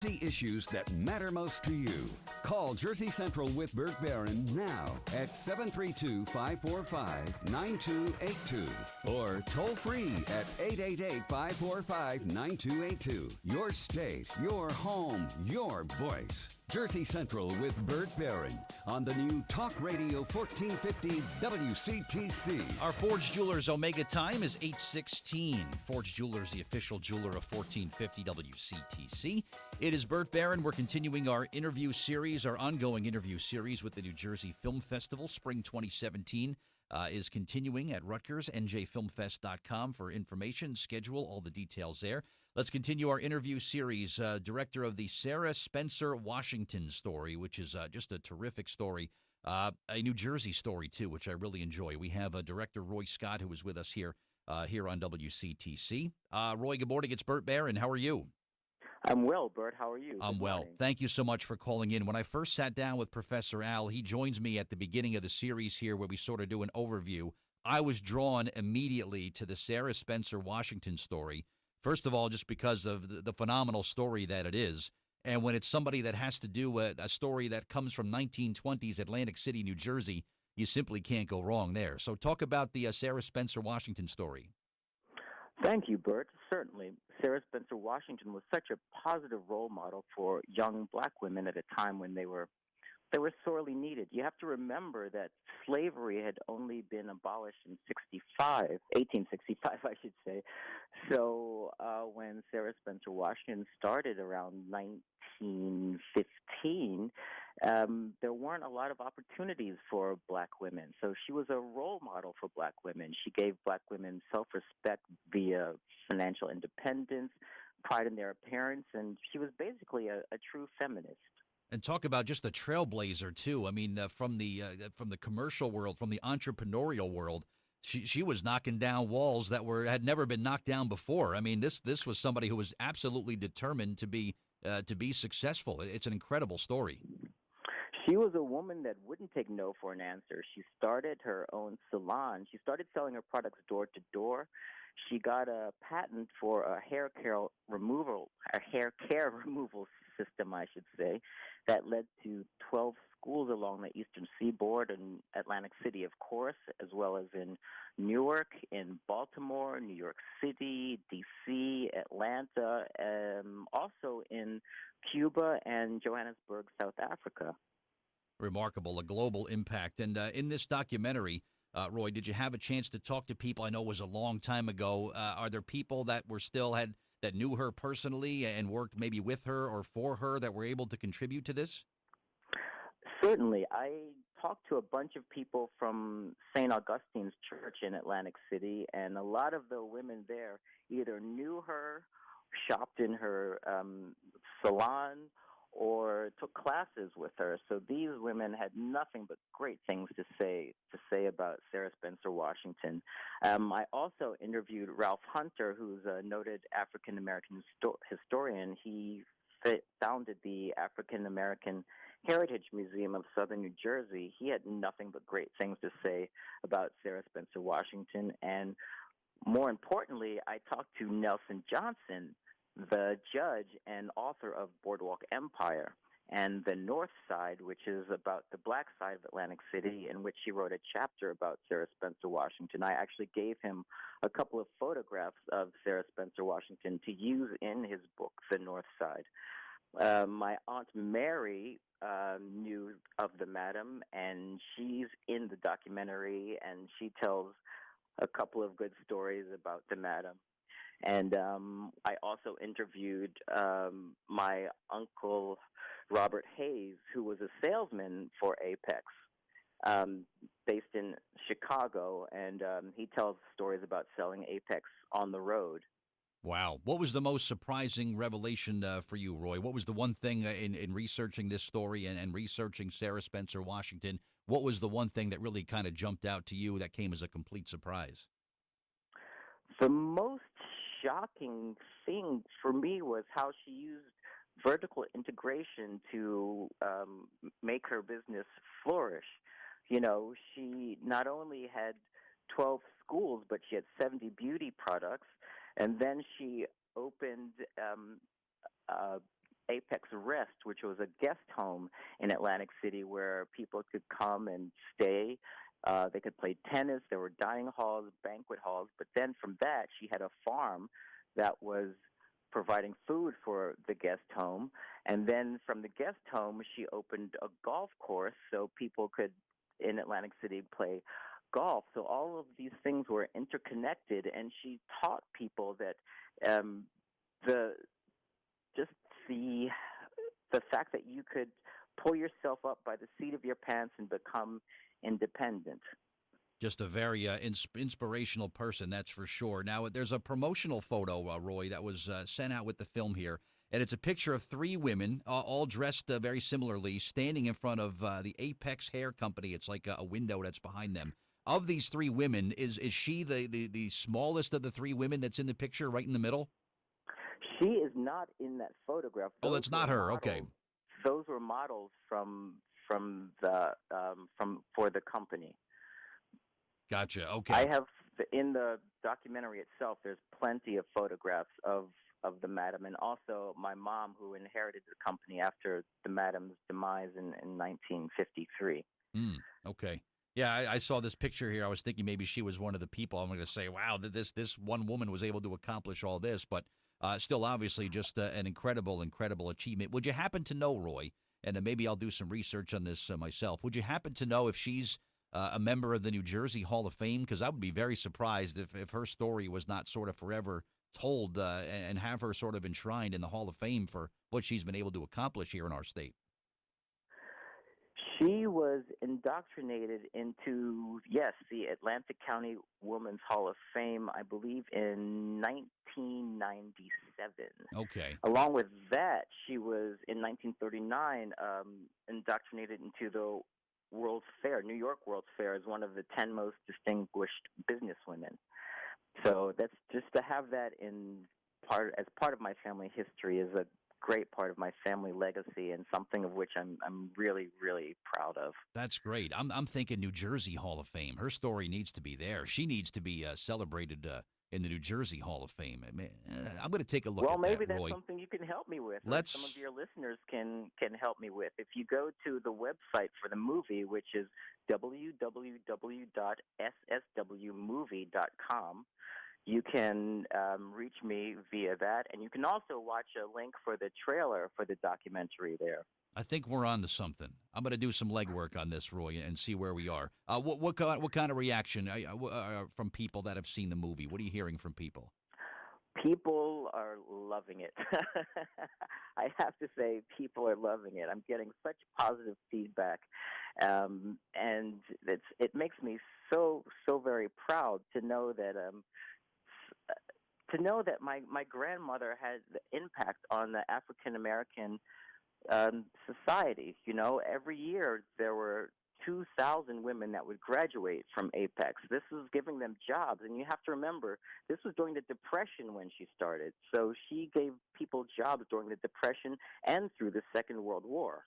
The issues that matter most to you. Call Jersey Central with Burt Barron now at 732-545-9282 or toll free at 888-545-9282. Your state, your home, your voice. Jersey Central with Burt Barron on the new Talk Radio 1450 WCTC. Our Forge Jewelers Omega time is 8:16. Forge Jewelers, the official jeweler of 1450 WCTC. It is Burt Barron. We're continuing our interview series, our ongoing interview series with the New Jersey Film Festival. Spring 2017 is continuing at Rutgers, njfilmfest.com for information, schedule, all the details there. Let's continue our interview series. Director of the Sarah Spencer Washington story, which is just a terrific story. A New Jersey story, too, which I really enjoy. We have Director Roy Scott, who is with us here on WCTC. Roy, good morning. It's Burt Barron. How are you? I'm well, Burt. How are you? I'm well. Thank you so much for calling in. When I first sat down with Professor Al, he joins me at the beginning of the series here where we sort of do an overview. I was drawn immediately to the Sarah Spencer Washington story. First of all, just because of the phenomenal story that it is. And when it's somebody that has to do a story that comes from 1920s Atlantic City, New Jersey, you simply can't go wrong there. So talk about the Sarah Spencer Washington story. Thank you, Burt. Certainly. Sarah Spencer Washington was such a positive role model for young black women at a time when they were sorely needed. You have to remember that slavery had only been abolished in 1865, I should say. So when Sarah Spencer Washington started around 1915, there weren't a lot of opportunities for black women. So she was a role model for black women. She gave black women self-respect via financial independence, pride in their appearance, and she was basically a true feminist. And talk about just a trailblazer too. I mean, from the commercial world, from the entrepreneurial world, she was knocking down walls that had never been knocked down before. I mean, this was somebody who was absolutely determined to be successful. It's an incredible story. She was a woman that wouldn't take no for an answer. She started her own salon. She started selling her products door to door. She got a patent for a hair care removal system, I should say, that led to 12 schools along the eastern seaboard in Atlantic City, of course, as well as in Newark, in Baltimore, New York City, D.C., Atlanta, also in Cuba and Johannesburg, South Africa. Remarkable, a global impact. And in this documentary, Roy, did you have a chance to talk to people? I know it was a long time ago. Are there people that that knew her personally and worked maybe with her or for her that were able to contribute to this? Certainly. I talked to a bunch of people from St. Augustine's Church in Atlantic City, and a lot of the women there either knew her, shopped in her salon, or took classes with her. So these women had nothing but great things to say about Sarah Spencer Washington. I also interviewed Ralph Hunter, who's a noted African-American historian. He founded the African-American Heritage Museum of Southern New Jersey. He had nothing but great things to say about Sarah Spencer Washington. And more importantly, I talked to Nelson Johnson, the judge and author of Boardwalk Empire, and The North Side, which is about the black side of Atlantic City, in which he wrote a chapter about Sarah Spencer Washington. I actually gave him a couple of photographs of Sarah Spencer Washington to use in his book, The North Side. My Aunt Mary knew of the madam, and she's in the documentary, and she tells a couple of good stories about the madam. And I also interviewed my uncle, Robert Hayes, who was a salesman for Apex, based in Chicago. And he tells stories about selling Apex on the road. Wow. What was the most surprising revelation for you, Roy? What was the one thing in researching this story and researching Sarah Spencer Washington? What was the one thing that really kind of jumped out to you that came as a complete surprise? The most shocking thing for me was how she used vertical integration to make her business flourish. You know, she not only had 12 schools, but she had 70 beauty products, and then she opened Apex Rest, which was a guest home in Atlantic City where people could come and stay. They could play tennis. There were dining halls, banquet halls. But then from that, she had a farm that was providing food for the guest home. And then from the guest home, she opened a golf course so people could, in Atlantic City, play golf. So all of these things were interconnected, and she taught people that the just the fact that you could pull yourself up by the seat of your pants and become independent. Just a very inspirational person, that's for sure. Now, there's a promotional photo, Roy, that was sent out with the film here, and it's a picture of three women, all dressed very similarly, standing in front of the Apex Hair Company. It's like a window that's behind them. Of these three women, is she the smallest of the three women that's in the picture right in the middle? She is not in that photograph. Oh, that's not her. Models. Okay. Those were models from for the company. Gotcha. Okay. I have in the documentary itself. There's plenty of photographs of the madam, and also my mom, who inherited the company after the madam's demise in 1953. Okay. Yeah, I saw this picture here. I was thinking maybe she was one of the people. I'm going to say, wow, this one woman was able to accomplish all this, but still, obviously, just an incredible achievement. Would you happen to know, Roy, and maybe I'll do some research on this myself, would you happen to know if she's a member of the New Jersey Hall of Fame? Because I would be very surprised if her story was not sort of forever told and have her sort of enshrined in the Hall of Fame for what she's been able to accomplish here in our state. She was indoctrinated into, yes, the Atlantic County Women's Hall of Fame, I believe, in 1997. Okay. Along with that, she was, in 1939, indoctrinated into the World's Fair, New York World's Fair, as one of the 10 most distinguished businesswomen. So that's just to have that as part of my family history is a great part of my family legacy and something of which I'm really, really proud of. That's great. I'm thinking New Jersey Hall of Fame. Her story needs to be there. She needs to be celebrated in the New Jersey Hall of Fame. I'm going to take a look at that, Roy. Well, maybe that's something you can help me with. Some of your listeners can help me with. If you go to the website for the movie, which is www.sswmovie.com, you can reach me via that, and you can also watch a link for the trailer for the documentary there. I think we're on to something. I'm going to do some legwork on this, Roy, and see where we are. What kind of reaction from people that have seen the movie? What are you hearing from people? People are loving it. I have to say, people are loving it. I'm getting such positive feedback, and it makes me so very proud to know that. My grandmother had the impact on the African American society. You know, every year there were 2,000 women that would graduate from Apex. This was giving them jobs, and you have to remember, this was during the Depression when she started. So she gave people jobs during the Depression and through the Second World War.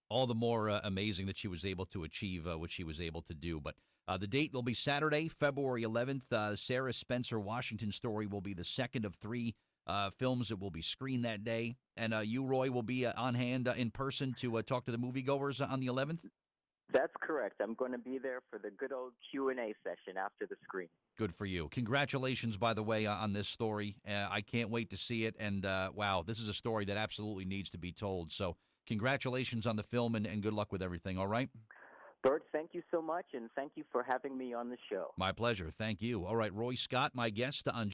All the more amazing that she was able to achieve what she was able to do. But the date will be Saturday, February 11th. Sarah Spencer Washington story will be the second of three films that will be screened that day. And you, Roy, will be on hand in person to talk to the moviegoers on the 11th? That's correct. I'm going to be there for the good old Q&A session after the screen. Good for you. Congratulations, by the way, on this story. I can't wait to see it. And, wow, this is a story that absolutely needs to be told. So congratulations on the film, and good luck with everything, all right? Bert, thank you so much, and thank you for having me on the show. My pleasure. Thank you. All right, Roy Scott, my guest on